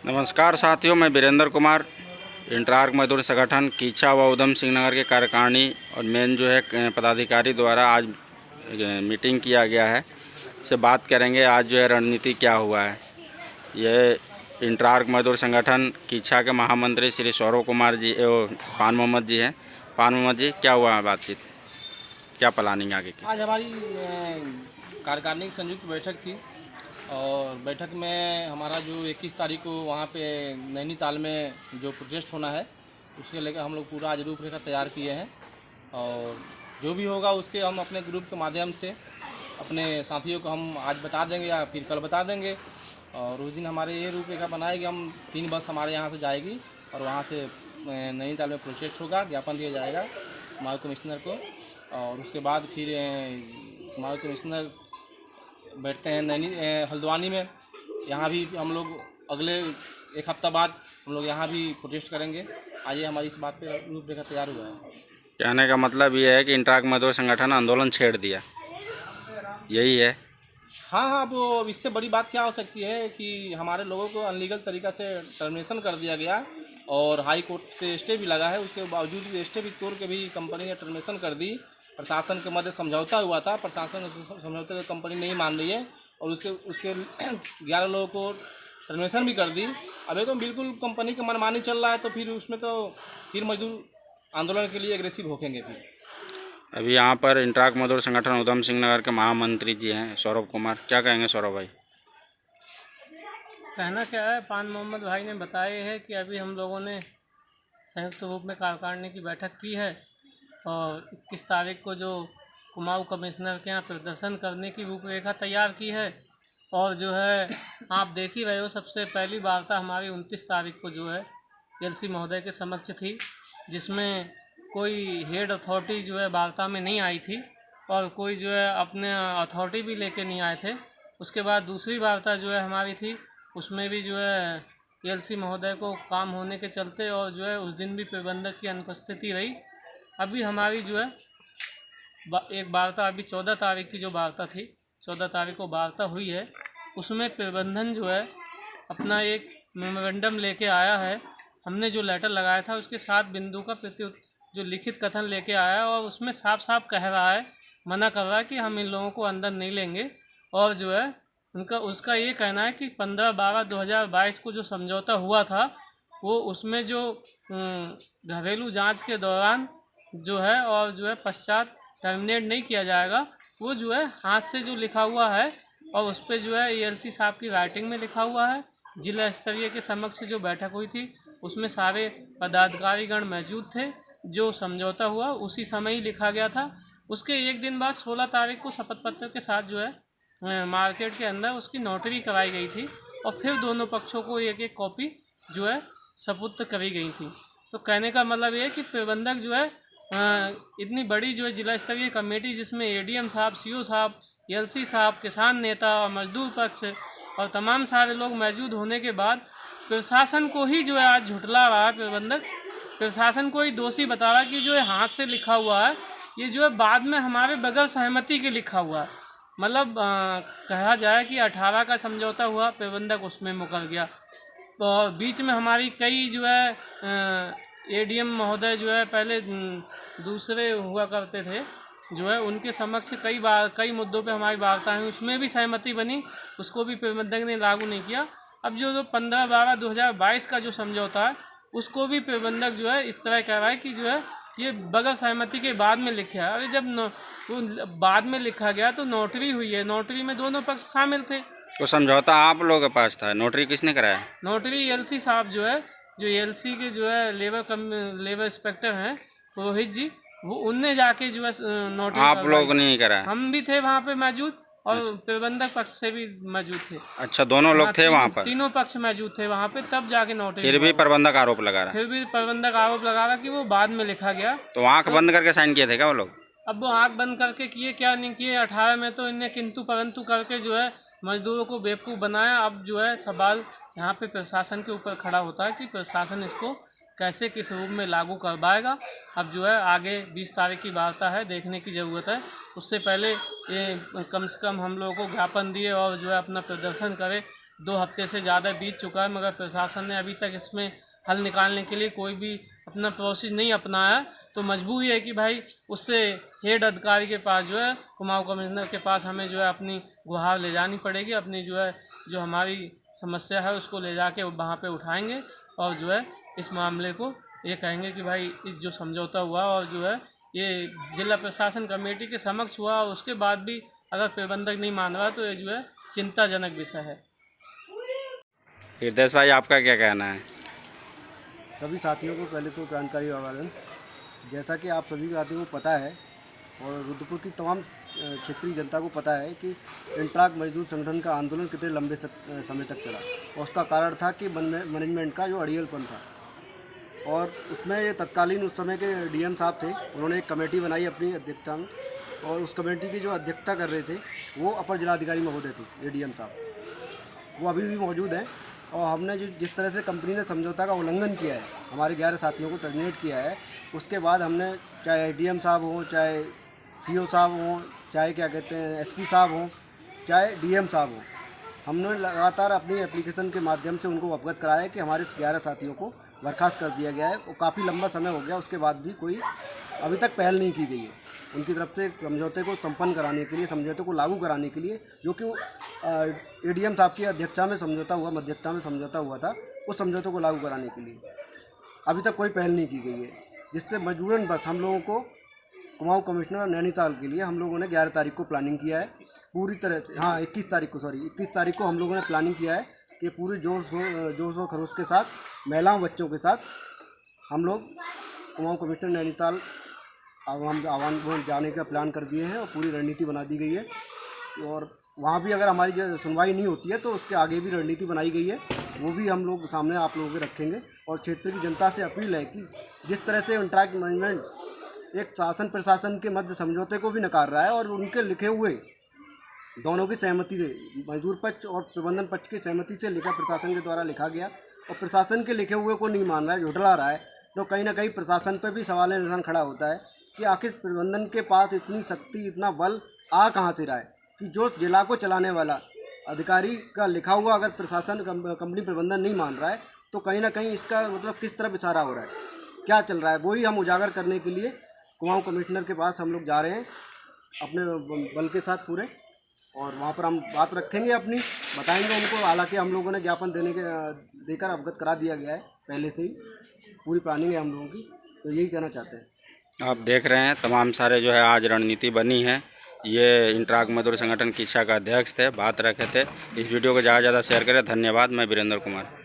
नमस्कार साथियों, मैं वीरेंद्र कुमार इंटरार्क मजदूर संगठन कीछा व उधम सिंह नगर के कार्यकारिणी और मेन जो है पदाधिकारी द्वारा आज मीटिंग किया गया है। से बात करेंगे आज जो है रणनीति क्या हुआ है। यह इंटरार्क मजदूर संगठन कीछा के महामंत्री श्री सौरभ कुमार जी पान मोहम्मद जी हैं। पान मोहम्मद जी, क्या हुआ है बातचीत, क्या प्लानिंग आगे की? आज हमारी कार्यकारिणी की संयुक्त बैठक थी और बैठक में हमारा जो 21 तारीख को वहाँ पे नैनीताल में जो प्रोटेस्ट होना है उसके लेकर हम लोग पूरा आज रूपरेखा तैयार किए हैं और जो भी होगा उसके हम अपने ग्रुप के माध्यम से अपने साथियों को हम आज बता देंगे या फिर कल बता देंगे। और उस दिन हमारे ये रूपरेखा बनाएगी, हम 3 बस हमारे यहाँ से जाएगी और वहाँ से नैनीताल में प्रोटेस्ट होगा, ज्ञापन दिया जाएगा माननीय कमिश्नर को। और उसके बाद फिर माननीय कमिश्नर बैठते हैं हल्द्वानी में। यहाँ भी हम लोग अगले 1 हफ्ता बाद हम लोग यहाँ भी प्रोटेस्ट करेंगे। आज ये हमारी इस बात पे रूपरेखा तैयार हुआ है। कहने का मतलब ये है कि इंटरार्क मजदूर संगठन आंदोलन छेड़ दिया, यही है? हाँ, वो इससे बड़ी बात क्या हो सकती है कि हमारे लोगों को अनलीगल तरीक़ा से टर्मिनेशन कर दिया गया और हाई कोर्ट से स्टे भी लगा है। उसके बावजूद भी स्टे भी तोड़ के भी कंपनी ने टर्मिनेशन कर दी। प्रशासन के मध्य समझौता हुआ था, प्रशासन समझौते को कंपनी नहीं मान रही है और उसके 11 लोगों को टर्मिनेशन भी कर दी। अब ये तो बिल्कुल कंपनी की मनमानी चल रहा है, तो फिर उसमें तो फिर मजदूर आंदोलन के लिए एग्रेसिव होंगे। फिर अभी यहाँ पर इंटरार्क मजदूर संगठन उधम सिंह नगर के महामंत्री जी हैं सौरभ कुमार, क्या कहेंगे सौरभ भाई? कहना क्या है, पान मोहम्मद भाई ने बताया है कि अभी हम लोगों ने संयुक्त रूप में कार्यकारिणी की बैठक की है और 21 तारीख को जो कुमाऊं कमिश्नर के यहाँ प्रदर्शन करने की रूपरेखा तैयार की है। और जो है आप देख ही रहे हो, सबसे पहली वार्ता हमारी 29 तारीख को जो है एलसी महोदय के समक्ष थी, जिसमें कोई हेड अथॉरिटी जो है वार्ता में नहीं आई थी और कोई जो है अपने अथॉरिटी भी लेके नहीं आए थे। उसके बाद दूसरी वार्ता जो है हमारी थी, उसमें भी जो है एलसी महोदय को काम होने के चलते और जो है उस दिन भी प्रबंधक की अनुपस्थिति रही। अभी हमारी जो है एक वार्ता अभी 14 तारीख की जो वार्ता थी, 14 तारीख को वार्ता हुई है, उसमें प्रबंधन जो है अपना एक मेमोरेंडम लेके आया है। हमने जो लेटर लगाया था उसके 7 बिंदु का जो लिखित कथन लेके आया और उसमें साफ साफ कह रहा है, मना कर रहा है कि हम इन लोगों को अंदर नहीं लेंगे। और जो है उसका ये कहना है कि 15/12/2022 को जो समझौता हुआ था वो उसमें जो घरेलू जांच के दौरान जो है और जो है पश्चात टर्मिनेट नहीं किया जाएगा, वो जो है हाथ से जो लिखा हुआ है और उस पर जो है एलसी साहब की राइटिंग में लिखा हुआ है। जिला स्तरीय के समक्ष जो बैठक हुई थी उसमें सारे पदाधिकारीगण मौजूद थे। जो समझौता हुआ उसी समय ही लिखा गया था। उसके एक दिन बाद 16 तारीख को शपथ पत्र के साथ जो है मार्केट के अंदर उसकी नोटरी कराई गई थी और फिर दोनों पक्षों को एक एक कॉपी जो है सपुर्द करी गई थी। तो कहने का मतलब ये है कि प्रबंधक जो है इतनी बड़ी जो है जिला स्तरीय कमेटी, जिसमें एडीएम साहब, सीओ साहब, एलसी साहब, किसान नेता और मजदूर पक्ष और तमाम सारे लोग मौजूद होने के बाद प्रशासन को ही जो है आज झुठला रहा है। प्रबंधक प्रशासन को ही दोषी बता रहा है कि जो है हाथ से लिखा हुआ है, ये जो है बाद में हमारे बगैर सहमति के लिखा हुआ है। मतलब कहा जाए कि 18 का समझौता हुआ, प्रबंधक उसमें मुकर गया। तो बीच में हमारी कई जो है एडीएम महोदय जो है पहले दूसरे हुआ करते थे, जो है उनके समक्ष कई मुद्दों पे हमारी वार्ता हुई, उसमें भी सहमति बनी, उसको भी प्रबंधक ने लागू नहीं किया। अब जो 15/12/2022 का जो समझौता है उसको भी प्रबंधक जो है इस तरह कह रहा है कि जो है ये बगैर सहमति के बाद में लिखा है। अरे जब वो बाद में लिखा गया तो नोटरी हुई है, नोटरी में दोनों पक्ष शामिल थे। तो समझौता आप लोगों के पास था, नोटरी किसने कराया? नोटरी एलसी साहब जो है, जो एलसी के जो है लेबर इंस्पेक्टर हैं रोहित जी, वो उनने जाके जो है नोटरी। आप लोग नहीं कराया? हम भी थे वहाँ पे मौजूद और प्रबंधक पक्ष से भी मौजूद थे। अच्छा, दोनों लोग थे वहाँ पर? तीनों पक्ष मौजूद थे वहाँ पे, तब जाके नोटरी। फिर भी प्रबंधक आरोप लगा रहा? फिर भी प्रबंधक आरोप लगा रहा कि वो बाद में लिखा गया। तो आँख बंद करके साइन किए थे क्या वो लोग? अब वो आँख बंद करके किए क्या नहीं किए, 18 में तो इनने किंतु परंतु करके जो है मजदूरों को बेवकूफ़ बनाया। अब जो है सवाल यहाँ पे प्रशासन के ऊपर खड़ा होता है कि प्रशासन इसको कैसे किस रूप में लागू करवाएगा। अब जो है आगे 20 तारीख की वार्ता है, देखने की ज़रूरत है। उससे पहले ये कम से कम हम लोगों को ज्ञापन दिए और जो है अपना प्रदर्शन करे 2 हफ्ते से ज़्यादा बीत चुका है, मगर प्रशासन ने अभी तक इसमें हल निकालने के लिए कोई भी अपना प्रोसेस नहीं अपनाया। तो मजबूरी है कि भाई उससे हेड अधिकारी के पास जो है, कुमाऊं कमिश्नर के पास हमें जो है अपनी गुहार ले जानी पड़ेगी। अपनी जो है जो हमारी समस्या है उसको ले जाके वहाँ पे उठाएंगे और जो है इस मामले को ये कहेंगे कि भाई इस जो समझौता हुआ और जो है ये जिला प्रशासन कमेटी के समक्ष हुआ, और उसके बाद भी अगर प्रबंधक नहीं मान रहा तो ये जो है चिंताजनक विषय है। हृदय भाई, आपका क्या कहना है? सभी साथियों को पहले तो जानकारी और अभिवादन। जैसा कि आप सभी साथियों को पता है और रुद्रपुर की तमाम क्षेत्रीय जनता को पता है कि इंट्राग मजदूर संगठन का आंदोलन कितने लंबे समय तक चला, और उसका कारण था कि मैनेजमेंट का जो अड़ियलपन था। और उसमें ये तत्कालीन उस समय के डीएम साहब थे, उन्होंने एक कमेटी बनाई अपनी अध्यक्षता में, और उस कमेटी की जो अध्यक्षता कर रहे थे वो अपर जिलाधिकारी महोदय थे, एडीएम साहब। वो अभी भी मौजूद हैं। और हमने जिस तरह से कंपनी ने समझौता का उल्लंघन किया है, हमारे 11 साथियों को टर्मिनेट किया है, उसके बाद हमने चाहे डीएम साहब हों, चाहे सीओ साहब हों, चाहे क्या कहते हैं एसपी साहब हों, चाहे डीएम साहब हों, हमने लगातार अपनी एप्लीकेशन के माध्यम से उनको अवगत कराया है कि हमारे 11 साथियों को बर्खास्त कर दिया गया है। और काफ़ी लंबा समय हो गया, उसके बाद भी कोई अभी तक पहल नहीं की गई है उनकी तरफ से समझौते को संपन्न कराने के लिए, समझौते को लागू कराने के लिए, जो कि एडीएम साहब की अध्यक्षता में समझौता हुआ, मध्यस्थता में समझौता हुआ था, उस समझौते को लागू कराने के लिए अभी तक कोई पहल नहीं की गई है। जिससे मजबूरन बस हम लोगों को कुमाऊं कमिश्नर नैनीताल के लिए हम लोगों ने 11 तारीख को प्लानिंग किया है पूरी तरह से। हाँ 21 तारीख को हम लोगों ने प्लानिंग किया है कि पूरी जोश और खरोश के साथ, महिलाओं बच्चों के साथ हम लोग कुमाऊं कमिश्नर नैनीताल आह्वान जाने का प्लान कर दिए हैं और पूरी रणनीति बना दी गई है। और वहाँ भी अगर हमारी सुनवाई नहीं होती है तो उसके आगे भी रणनीति बनाई गई है, वो भी हम लोग सामने आप लोगों के रखेंगे। और क्षेत्र की जनता से अपील है कि जिस तरह से इंट्राग मैनेजमेंट एक शासन प्रशासन के मध्य समझौते को भी नकार रहा है, और उनके लिखे हुए दोनों की सहमति से, मजदूर पक्ष और प्रबंधन पक्ष की सहमति से लिखा प्रशासन के द्वारा लिखा गया, और प्रशासन के लिखे हुए को नहीं मान रहा है, झुठला रहा है, तो कहीं ना कहीं प्रशासन पर भी सवाल निशान खड़ा होता है कि आखिर प्रबंधन के पास इतनी शक्ति, इतना बल आ कहाँ से रहा है कि जो जिला को चलाने वाला अधिकारी का लिखा हुआ अगर प्रशासन कंपनी प्रबंधन नहीं मान रहा है, तो कहीं ना कहीं इसका मतलब किस तरफ इशारा हो रहा है, क्या चल रहा है, वही हम उजागर करने के लिए कुमाऊं कमिश्नर के पास हम लोग जा रहे हैं अपने बल के साथ पूरे। और वहाँ पर हम बात रखेंगे अपनी, बताएंगे उनको। हालांकि हम लोगों ने ज्ञापन देकर अवगत करा दिया गया है पहले से ही, पूरी प्लानिंग है हम लोगों की, तो यही कहना चाहते हैं। आप देख रहे हैं तमाम सारे जो है आज रणनीति बनी है। ये इंट्राग मजदूर संगठन कीचा का अध्यक्ष थे, बात रखे थे। इस वीडियो को ज़्यादा से ज़्यादा शेयर करें। धन्यवाद। मैं वीरेंद्र कुमार।